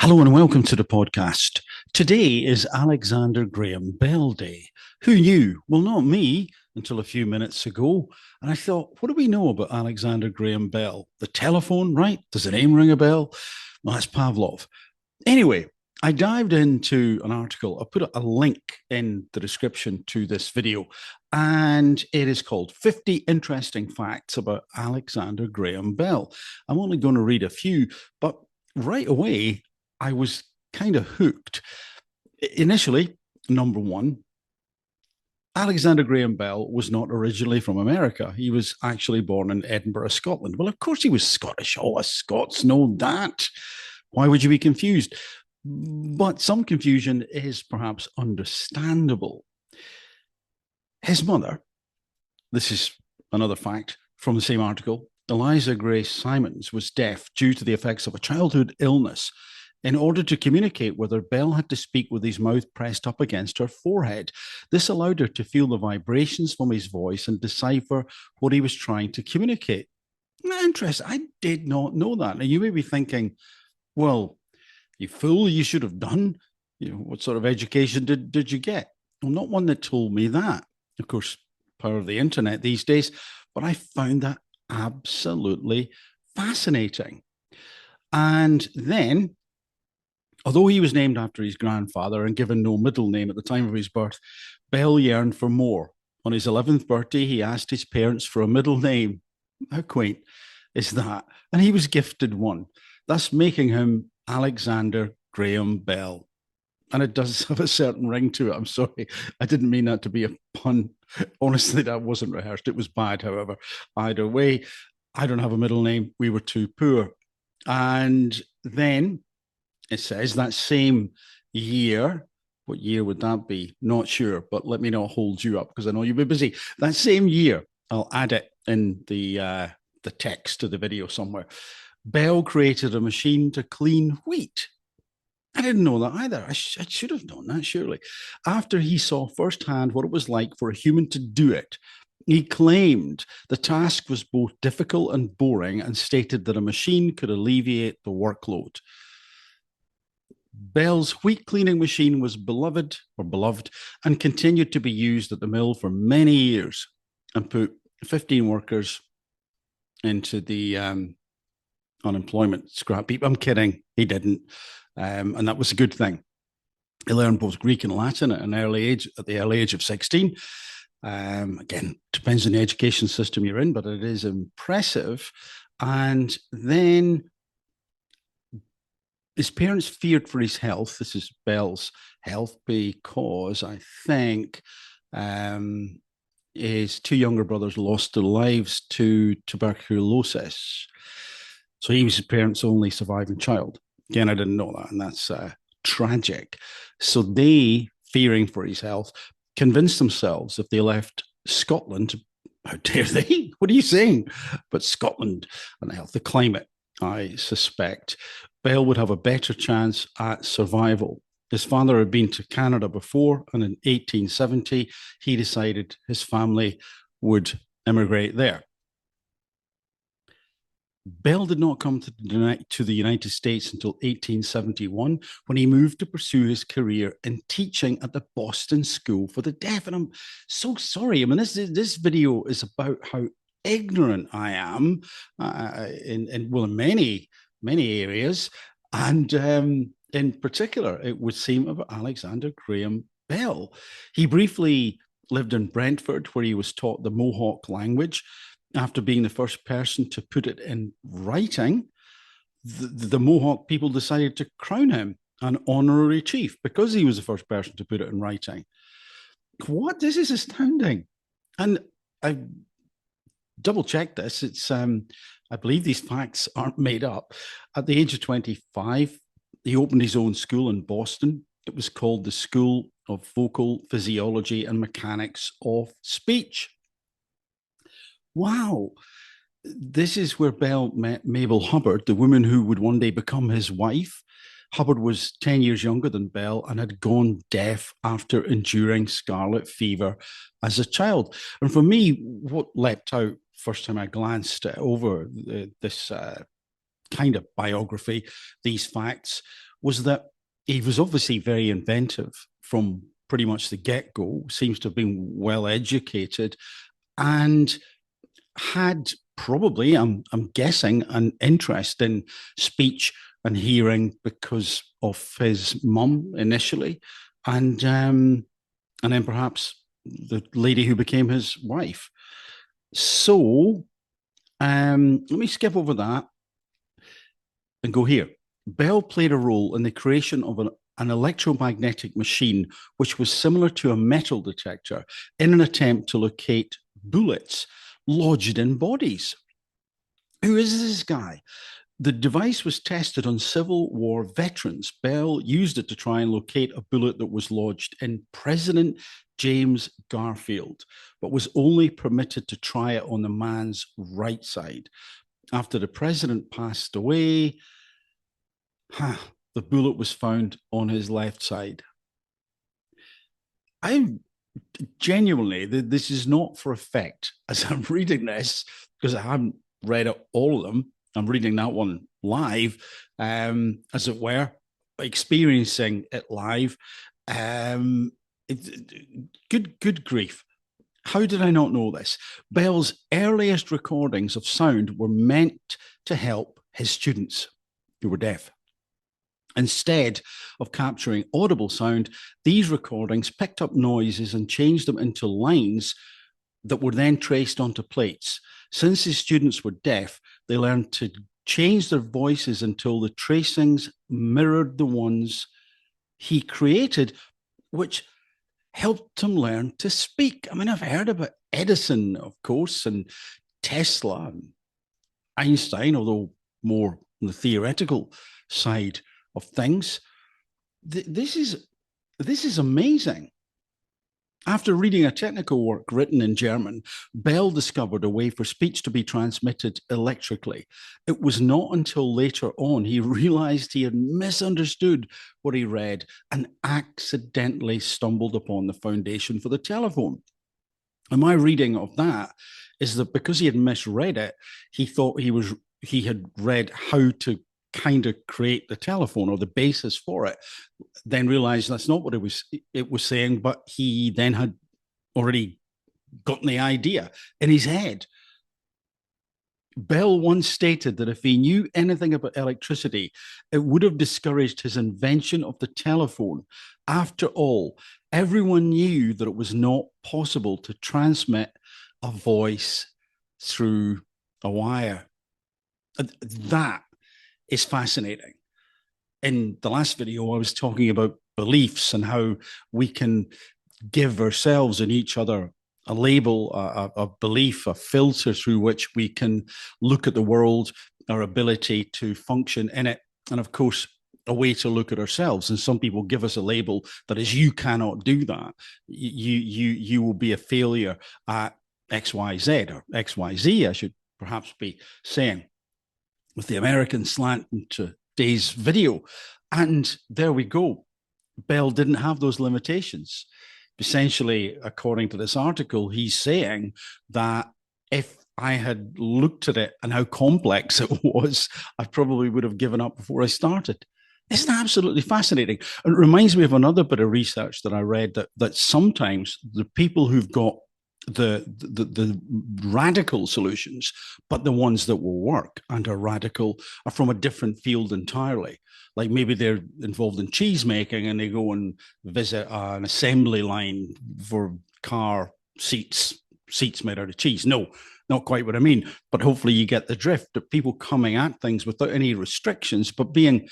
Hello and welcome to the podcast. Today is Alexander Graham Bell Day. Who knew? Well, not me until a few minutes ago. And I thought, what do we know about Alexander Graham Bell? The telephone, right? Does the name ring a bell? Well, that's Pavlov. Anyway, I dived into an article. I'll put a link in the description to this video, and it is called 50 Interesting Facts About Alexander Graham Bell. I'm only going to read a few, but right away, I was kind of hooked. Initially, number one, Alexander Graham Bell was not originally from America. He was actually born in Edinburgh, Scotland. Well, of course, he was Scottish. All us Scots know that. Why would you be confused? But some confusion is perhaps understandable. His mother, this is another fact from the same article, Eliza Grace Simons, was deaf due to the effects of a childhood illness. In order to communicate with her, Bell had to speak with his mouth pressed up against her forehead. This allowed her to feel the vibrations from his voice and decipher what he was trying to communicate. Interesting. I did not know that. Now, you may be thinking, well, you fool, you should have done. What sort of education did you get? Well, not one that told me that. Of course, power of the internet these days, but I found that absolutely fascinating. And then, although he was named after his grandfather and given no middle name at the time of his birth, Bell yearned for more. On his 11th birthday, he asked his parents for a middle name. How quaint is that? And he was gifted one, thus making him Alexander Graham Bell. And it does have a certain ring to it. I'm sorry. I didn't mean that to be a pun. Honestly, that wasn't rehearsed. It was bad, however. Either way, I don't have a middle name. We were too poor. And then it says that same year, what year would that be? Not sure, but let me not hold you up because I know you'll be busy. That same year, I'll add it in the text of the video somewhere. Bell created a machine to clean wheat. I didn't know that either. I should have known that, surely. After he saw firsthand what it was like for a human to do it, he claimed the task was both difficult and boring and stated that a machine could alleviate the workload. Bell's wheat cleaning machine was beloved and continued to be used at the mill for many years and put 15 workers into the unemployment scrap heap. I'm kidding. He didn't. And that was a good thing. He learned both Greek and Latin at the early age of 16. Again, depends on the education system you're in, but it is impressive. And then his parents feared for his health. This is Bell's health because I think his two younger brothers lost their lives to tuberculosis. So he was his parents' only surviving child. Again, I didn't know that, and that's tragic. So they, fearing for his health, convinced themselves if they left Scotland, how dare they? What are you saying? But Scotland and the health, the climate, I suspect, Bell would have a better chance at survival. His father had been to Canada before, and in 1870, he decided his family would immigrate there. Bell did not come to the United States until 1871 when he moved to pursue his career in teaching at the Boston School for the Deaf. And I'm so sorry. I mean, this video is about how ignorant I am in many areas. And in particular, it would seem about Alexander Graham Bell. He briefly lived in Brentford, where he was taught the Mohawk language. After being the first person to put it in writing, the Mohawk people decided to crown him an honorary chief because he was the first person to put it in writing. What? This is astounding. And I double checked this. It's I believe these facts aren't made up. At the age of 25, he opened his own school in Boston. It was called the School of Vocal Physiology and Mechanics of Speech. Wow. This is where Bell met Mabel Hubbard, the woman who would one day become his wife. Hubbard was 10 years younger than Bell and had gone deaf after enduring scarlet fever as a child. And for me, what leapt out first time I glanced over this kind of biography, these facts, was that he was obviously very inventive from pretty much the get-go, seems to have been well educated, and had probably, I'm guessing, an interest in speech and hearing because of his mum initially, and then perhaps the lady who became his wife. So let me skip over that and go here. Bell played a role in the creation of an electromagnetic machine, which was similar to a metal detector, in an attempt to locate bullets lodged in bodies. Who is this guy? The device was tested on Civil War veterans. Bell used it to try and locate a bullet that was lodged in President James Garfield, but was only permitted to try it on the man's right side. After the president passed away, the bullet was found on his left side. I'm genuinely, this is not for effect as I'm reading this, because I haven't read all of them. I'm reading that one live, as it were, experiencing it live. Good grief. How did I not know this? Bell's earliest recordings of sound were meant to help his students who were deaf. Instead of capturing audible sound, these recordings picked up noises and changed them into lines that were then traced onto plates. Since his students were deaf, they learned to change their voices until the tracings mirrored the ones he created, which helped him learn to speak. I mean, I've heard about Edison, of course, and Tesla and Einstein, although more on the theoretical side of things. This is amazing. After reading a technical work written in German, Bell discovered a way for speech to be transmitted electrically. It was not until later on he realized he had misunderstood what he read and accidentally stumbled upon the foundation for the telephone. And my reading of that is that because he had misread it, he thought he had read how to kind of create the telephone or the basis for it, then realized that's not what it was saying, but he then had already gotten the idea in his head. Bell once stated that if he knew anything about electricity, it would have discouraged his invention of the telephone. After all, everyone knew that it was not possible to transmit a voice through a wire. That is fascinating. In the last video, I was talking about beliefs and how we can give ourselves and each other a label, a belief, a filter through which we can look at the world, our ability to function in it, and of course, a way to look at ourselves. And some people give us a label that is, you cannot do that. You will be a failure at XYZ, or XYZ, I should perhaps be saying, with the American slant into today's video. And there we go. Bell didn't have those limitations. Essentially, according to this article, he's saying that if I had looked at it and how complex it was, I probably would have given up before I started. Isn't absolutely fascinating? And it reminds me of another bit of research that I read, that sometimes the people who've got the radical solutions, but the ones that will work and are radical, are from a different field entirely. Like maybe they're involved in cheese making and they go and visit an assembly line for car seats made out of cheese. No, not quite what I mean, but hopefully you get the drift, that people coming at things without any restrictions, but being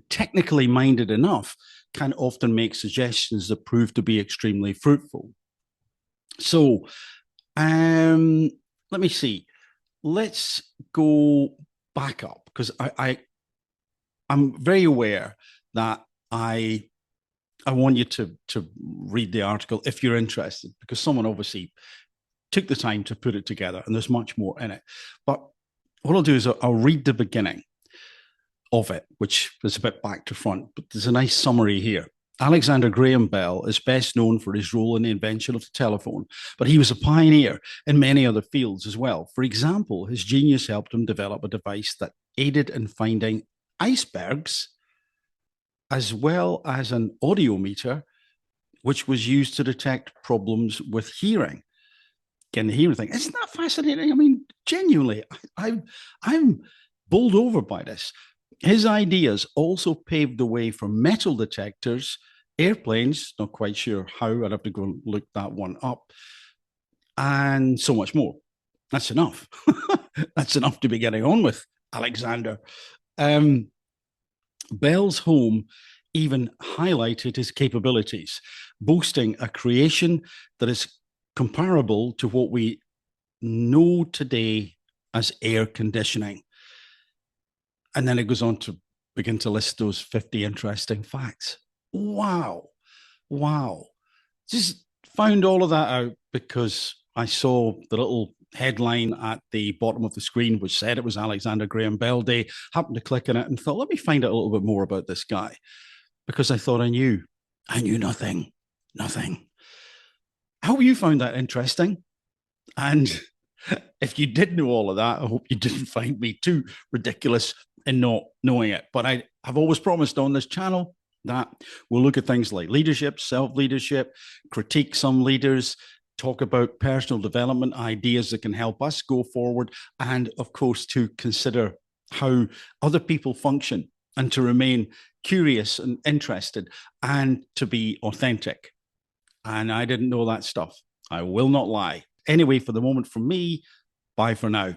technically minded enough, can often make suggestions that prove to be extremely fruitful. So let me see. Let's go back up, because I'm very aware that I want you to read the article if you're interested, because someone obviously took the time to put it together and there's much more in it. But what I'll do is I'll read the beginning of it, which is a bit back to front, but there's a nice summary here. Alexander Graham Bell is best known for his role in the invention of the telephone, but he was a pioneer in many other fields as well. For example, his genius helped him develop a device that aided in finding icebergs as well as an audiometer, which was used to detect problems with hearing. Again, the hearing thing. Isn't that fascinating? I mean, genuinely, I'm bowled over by this. His ideas also paved the way for metal detectors, airplanes, not quite sure how, I'd have to go and look that one up, and so much more. That's enough. That's enough to be getting on with, Alexander. Um, Bell's home even highlighted his capabilities, boasting a creation that is comparable to what we know today as air conditioning. And then it goes on to begin to list those 50 interesting facts. Wow. Wow. Just found all of that out because I saw the little headline at the bottom of the screen which said it was Alexander Graham Bell Day. Happened to click on it and thought, let me find out a little bit more about this guy, because I thought I knew. I knew nothing. Nothing. I hope you found that interesting. And if you did know all of that, I hope you didn't find me too ridiculous in not knowing it. But I have always promised on this channel that we'll look at things like leadership, self-leadership, critique some leaders, talk about personal development ideas that can help us go forward, and of course, to consider how other people function and to remain curious and interested and to be authentic. And I didn't know that stuff. I will not lie. Anyway, for the moment, from me, bye for now.